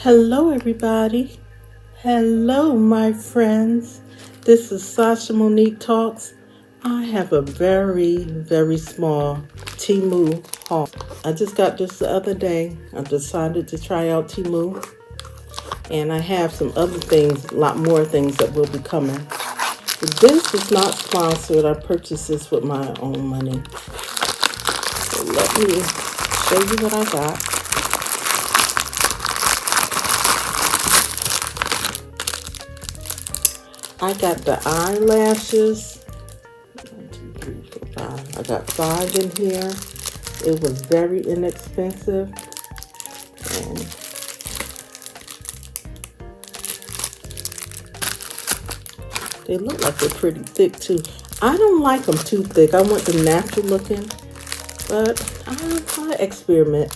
Hello, everybody. Hello, my friends. This is Sasha Monique Talks. I have a very small Temu haul. I just got this the other day. I decided to try out Temu, and I have some other things, a lot more things that will be coming. This is not sponsored. I purchased this with my own money. So let me show you what I got. I got the eyelashes. 1, 2, 3, 4, 5. I got 5 in here. It was very inexpensive. And they look like they're pretty thick too. I don't like them too thick. I want them natural looking, but I experiment.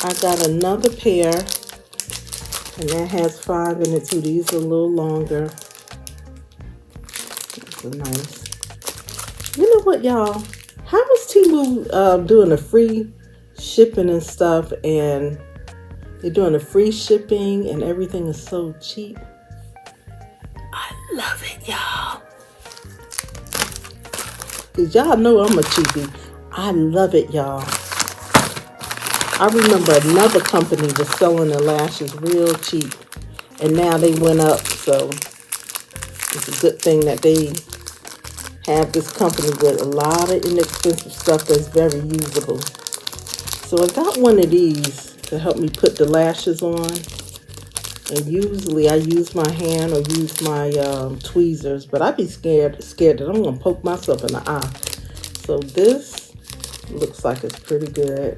I got another pair, and that has 5 in it too. These are a little longer. These are nice. You know what, y'all? How was Temu doing the free shipping and stuff, and they're doing the free shipping and everything is so cheap? I love it, y'all. Because y'all know I'm a cheapie. I love it, y'all. I remember another company was selling the lashes real cheap, and now they went up, so it's a good thing that they have this company with a lot of inexpensive stuff that's very usable. So I got one of these to help me put the lashes on, and usually I use my hand or use my tweezers, but I'd be scared that I'm going to poke myself in the eye. So this looks like it's pretty good.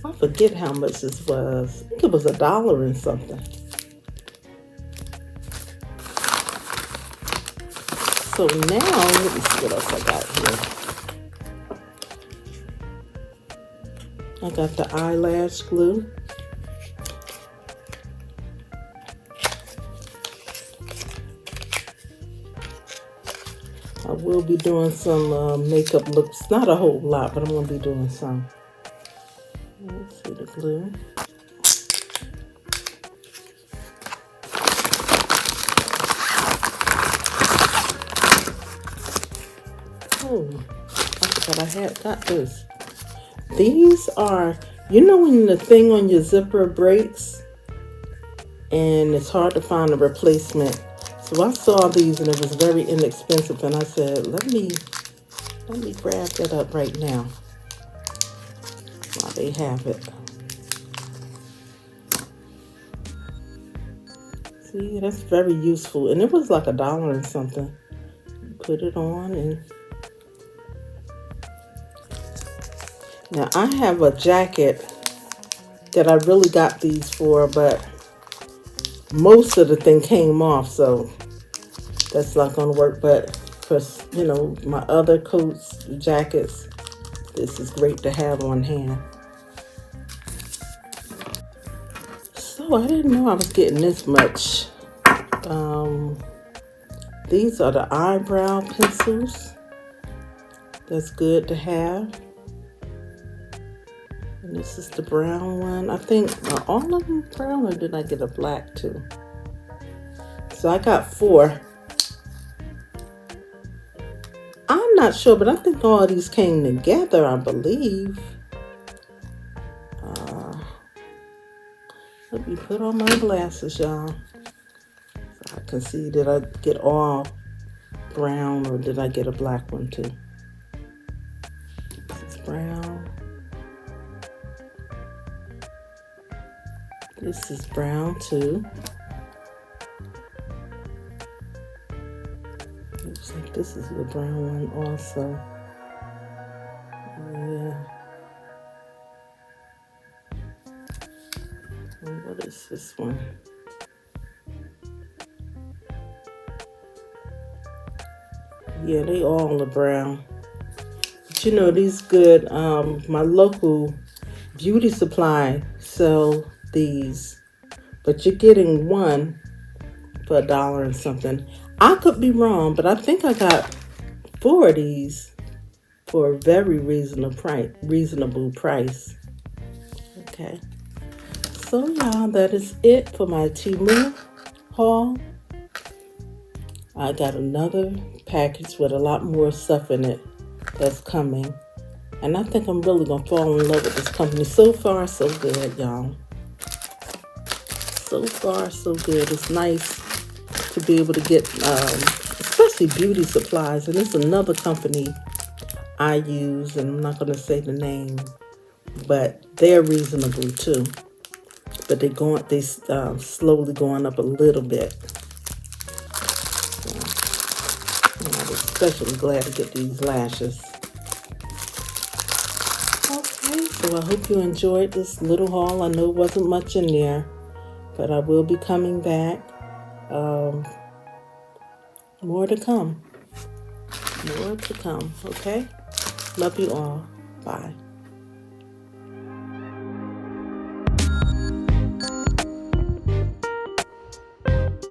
I forget how much this was. I think it was $1 and something. So now, let me see what else I got here. I got the eyelash glue. I will be doing some makeup looks. Not a whole lot, but I'm going to be doing some. Let's see the glue. Oh, I forgot I got this. These are, you know when the thing on your zipper breaks and it's hard to find a replacement. So I saw these and it was very inexpensive, and I said, let me grab that up right now while they have it. See, that's very useful, and it was like $1 and something. Put it on, and now I have a jacket that I really got these for, but most of the thing came off, so that's not going to work. But for, you know, my other coats, jackets, this is great to have on hand. So I didn't know I was getting this much. These are the eyebrow pencils. That's good to have. And this is the brown one. I think all of them brown, or did I get a black too? So I got 4. I'm not sure, but I think all of these came together, I believe. Let me put on my glasses, y'all, so I can see, did I get all brown or did I get a black one too? This is brown. This is brown too. Looks like this is the brown one also. Yeah. And what is this one? Yeah, they all are brown. But you know, these good, my local beauty supply sell these, but you're getting one for $1 and something. I could be wrong, but I think I got 4 of these for a very reasonable price. Okay. So y'all, that is it for my Temu haul. I got another package with a lot more stuff in it that's coming. And I think I'm really going to fall in love with this company. So far, so good, y'all. So far, so good. It's nice to be able to get, especially beauty supplies. And it's another company I use, and I'm not going to say the name, but they're reasonable too. But they slowly going up a little bit. So, and I'm especially glad to get these lashes. Okay, so I hope you enjoyed this little haul. I know it wasn't much in there, but I will be coming back. More to come. More to come, okay? Love you all. Bye.